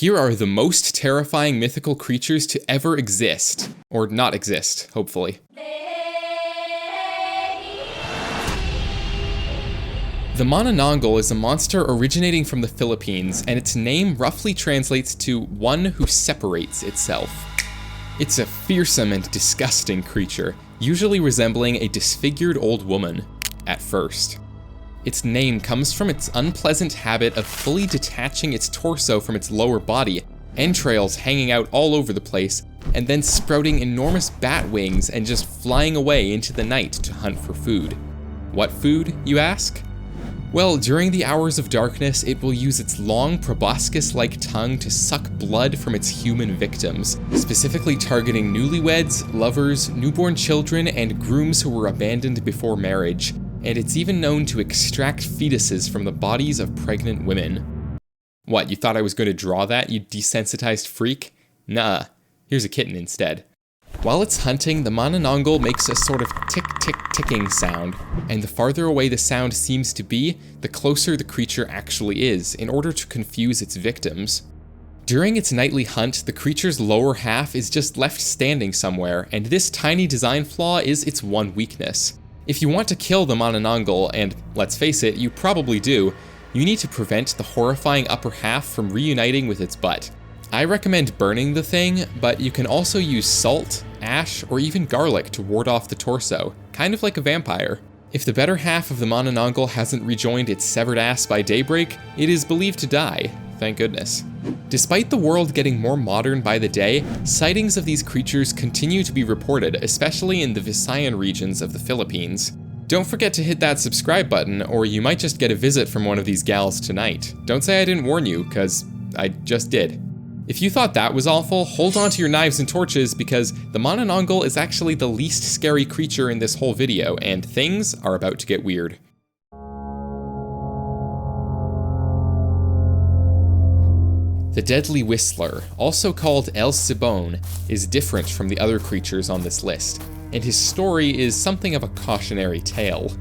Here are the most terrifying mythical creatures to ever exist. Or not exist, hopefully. The Manananggal is a monster originating from the Philippines, and its name roughly translates to one who separates itself. It's a fearsome and disgusting creature, usually resembling a disfigured old woman, at first. Its name comes from its unpleasant habit of fully detaching its torso from its lower body, entrails hanging out all over the place, and then sprouting enormous bat wings and just flying away into the night to hunt for food. What food, you ask? Well, during the hours of darkness, it will use its long, proboscis-like tongue to suck blood from its human victims, specifically targeting newlyweds, lovers, newborn children, and grooms who were abandoned before marriage, and it's even known to extract fetuses from the bodies of pregnant women. What, you thought I was going to draw that, you desensitized freak? Nah, here's a kitten instead. While it's hunting, the Manananggal makes a sort of tick-tick-ticking sound, and the farther away the sound seems to be, the closer the creature actually is, in order to confuse its victims. During its nightly hunt, the creature's lower half is just left standing somewhere, and this tiny design flaw is its one weakness. If you want to kill the Manananggal, and let's face it, you probably do, you need to prevent the horrifying upper half from reuniting with its butt. I recommend burning the thing, but you can also use salt, ash, or even garlic to ward off the torso, kind of like a vampire. If the better half of the Manananggal hasn't rejoined its severed ass by daybreak, it is believed to die, thank goodness. Despite the world getting more modern by the day, sightings of these creatures continue to be reported, especially in the Visayan regions of the Philippines. Don't forget to hit that subscribe button, or you might just get a visit from one of these gals tonight. Don't say I didn't warn you, cause I just did. If you thought that was awful, hold on to your knives and torches because the Manananggal is actually the least scary creature in this whole video, and things are about to get weird. The Deadly Whistler, also called El Silbon, is different from the other creatures on this list, and his story is something of a cautionary tale.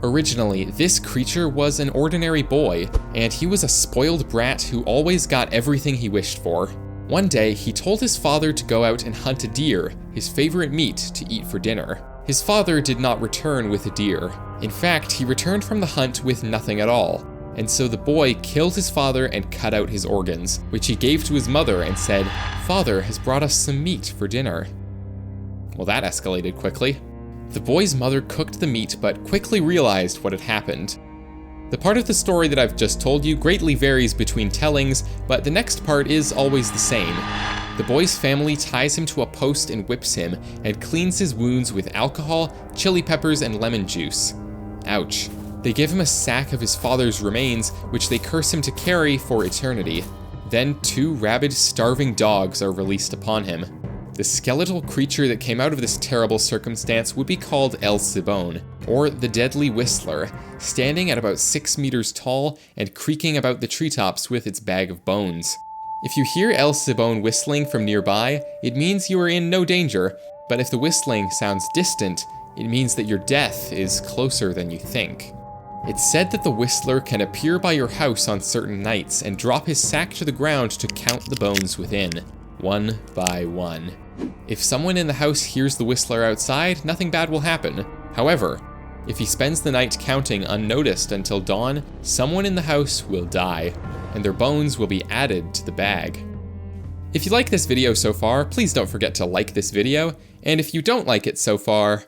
Originally, this creature was an ordinary boy, and he was a spoiled brat who always got everything he wished for. One day, he told his father to go out and hunt a deer, his favorite meat, to eat for dinner. His father did not return with a deer. In fact, he returned from the hunt with nothing at all, and so the boy killed his father and cut out his organs, which he gave to his mother and said, "Father has brought us some meat for dinner." Well, that escalated quickly. The boy's mother cooked the meat, but quickly realized what had happened. The part of the story that I've just told you greatly varies between tellings, but the next part is always the same. The boy's family ties him to a post and whips him, and cleans his wounds with alcohol, chili peppers, and lemon juice. Ouch. They give him a sack of his father's remains, which they curse him to carry for eternity. Then 2 rabid, starving dogs are released upon him. The skeletal creature that came out of this terrible circumstance would be called El Silbon, or the Deadly Whistler, standing at about 6 meters tall and creaking about the treetops with its bag of bones. If you hear El Silbon whistling from nearby, it means you are in no danger, but if the whistling sounds distant, it means that your death is closer than you think. It's said that the Whistler can appear by your house on certain nights and drop his sack to the ground to count the bones within, one by one. If someone in the house hears the Whistler outside, nothing bad will happen. However, if he spends the night counting unnoticed until dawn, someone in the house will die, and their bones will be added to the bag. If you like this video so far, please don't forget to like this video, and if you don't like it so far,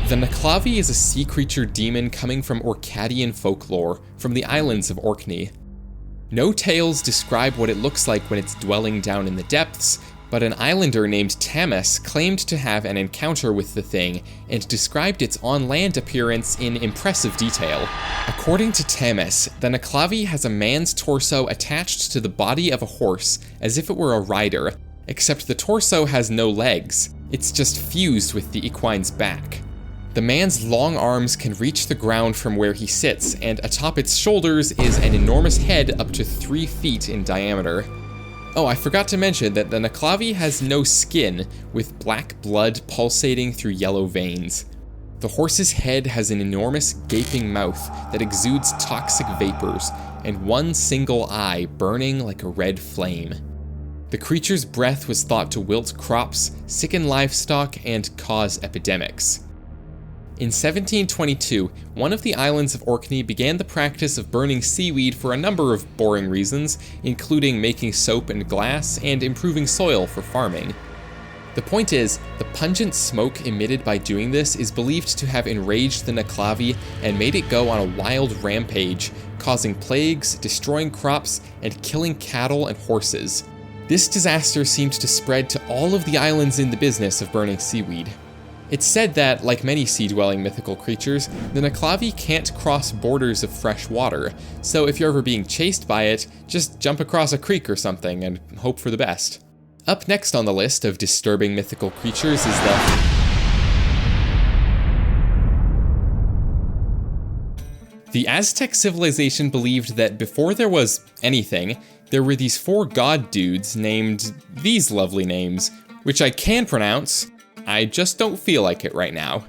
the Nuckelavee is a sea creature demon coming from Orcadian folklore, from the islands of Orkney. No tales describe what it looks like when it's dwelling down in the depths, but an islander named Tamas claimed to have an encounter with the thing and described its on-land appearance in impressive detail. According to Tamas, the Nuckelavee has a man's torso attached to the body of a horse as if it were a rider, except the torso has no legs, it's just fused with the equine's back. The man's long arms can reach the ground from where he sits, and atop its shoulders is an enormous head up to 3 feet in diameter. Oh, I forgot to mention that the Nuckelavee has no skin, with black blood pulsating through yellow veins. The horse's head has an enormous gaping mouth that exudes toxic vapors, and one single eye burning like a red flame. The creature's breath was thought to wilt crops, sicken livestock, and cause epidemics. In 1722, one of the islands of Orkney began the practice of burning seaweed for a number of boring reasons, including making soap and glass and improving soil for farming. The point is, the pungent smoke emitted by doing this is believed to have enraged the Nuckelavee and made it go on a wild rampage, causing plagues, destroying crops, and killing cattle and horses. This disaster seemed to spread to all of the islands in the business of burning seaweed. It's said that, like many sea-dwelling mythical creatures, the Nuckelavee can't cross borders of fresh water, so if you're ever being chased by it, just jump across a creek or something and hope for the best. Up next on the list of disturbing mythical creatures is the Aztec civilization believed that before there was anything, there were these 4 god dudes named these lovely names, which I can pronounce, I just don't feel like it right now.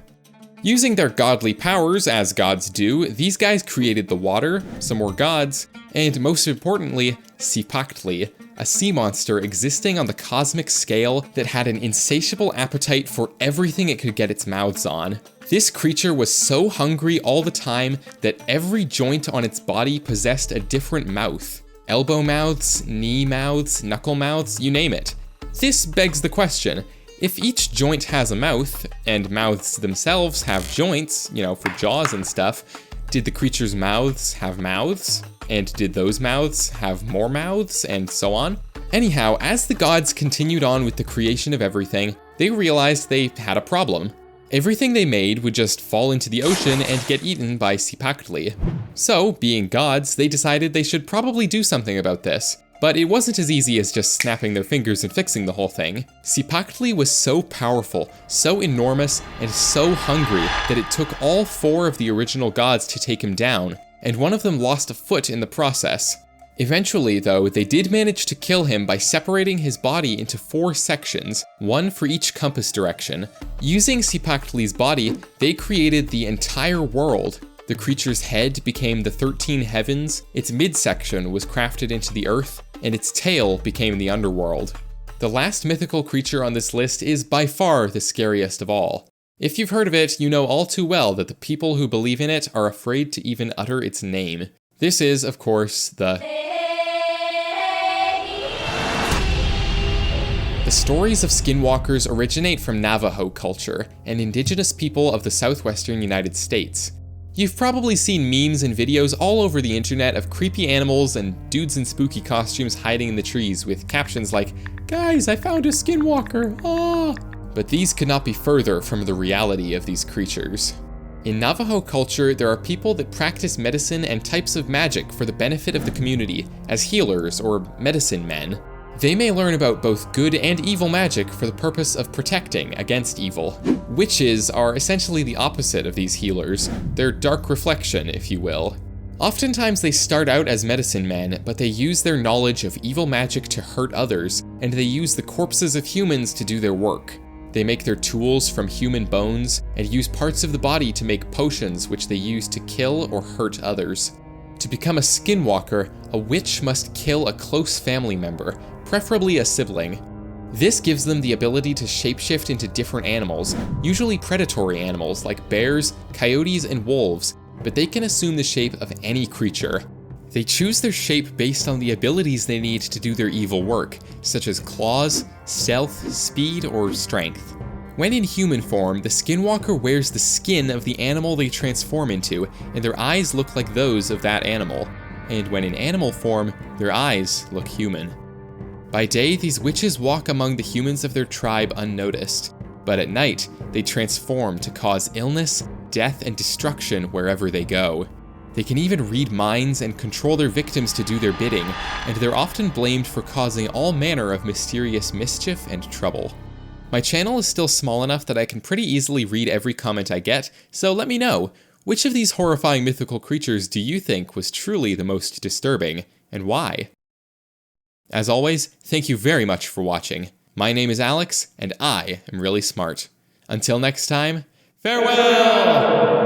Using their godly powers, as gods do, these guys created the water, some more gods, and most importantly, Cipactli, a sea monster existing on the cosmic scale that had an insatiable appetite for everything it could get its mouths on. This creature was so hungry all the time that every joint on its body possessed a different mouth. Elbow mouths, knee mouths, knuckle mouths, you name it. This begs the question, if each joint has a mouth, and mouths themselves have joints, for jaws and stuff, did the creature's mouths have mouths? And did those mouths have more mouths, and so on? Anyhow, as the gods continued on with the creation of everything, they realized they had a problem. Everything they made would just fall into the ocean and get eaten by Cipactli. So, being gods, they decided they should probably do something about this. But it wasn't as easy as just snapping their fingers and fixing the whole thing. Cipactli was so powerful, so enormous, and so hungry that it took all 4 of the original gods to take him down, and one of them lost a foot in the process. Eventually, though, they did manage to kill him by separating his body into 4 sections, one for each compass direction. Using Cipactli's body, they created the entire world. The creature's head became the 13 heavens, its midsection was crafted into the earth, and its tail became the underworld. The last mythical creature on this list is by far the scariest of all. If you've heard of it, you know all too well that the people who believe in it are afraid to even utter its name. This is, of course, the stories of Skinwalkers originate from Navajo culture, an indigenous people of the southwestern United States. You've probably seen memes and videos all over the internet of creepy animals and dudes in spooky costumes hiding in the trees with captions like, "Guys, I found a skinwalker, ah!" But these could not be further from the reality of these creatures. In Navajo culture, there are people that practice medicine and types of magic for the benefit of the community as healers or medicine men. They may learn about both good and evil magic for the purpose of protecting against evil. Witches are essentially the opposite of these healers, their dark reflection, if you will. Oftentimes they start out as medicine men, but they use their knowledge of evil magic to hurt others, and they use the corpses of humans to do their work. They make their tools from human bones, and use parts of the body to make potions which they use to kill or hurt others. To become a skinwalker, a witch must kill a close family member, preferably a sibling. This gives them the ability to shapeshift into different animals, usually predatory animals like bears, coyotes, and wolves, but they can assume the shape of any creature. They choose their shape based on the abilities they need to do their evil work, such as claws, stealth, speed, or strength. When in human form, the skinwalker wears the skin of the animal they transform into, and their eyes look like those of that animal. And when in animal form, their eyes look human. By day, these witches walk among the humans of their tribe unnoticed, but at night, they transform to cause illness, death, and destruction wherever they go. They can even read minds and control their victims to do their bidding, and they're often blamed for causing all manner of mysterious mischief and trouble. My channel is still small enough that I can pretty easily read every comment I get, so let me know, which of these horrifying mythical creatures do you think was truly the most disturbing, and why? As always, thank you very much for watching. My name is Alex, and I am really smart. Until next time, Farewell!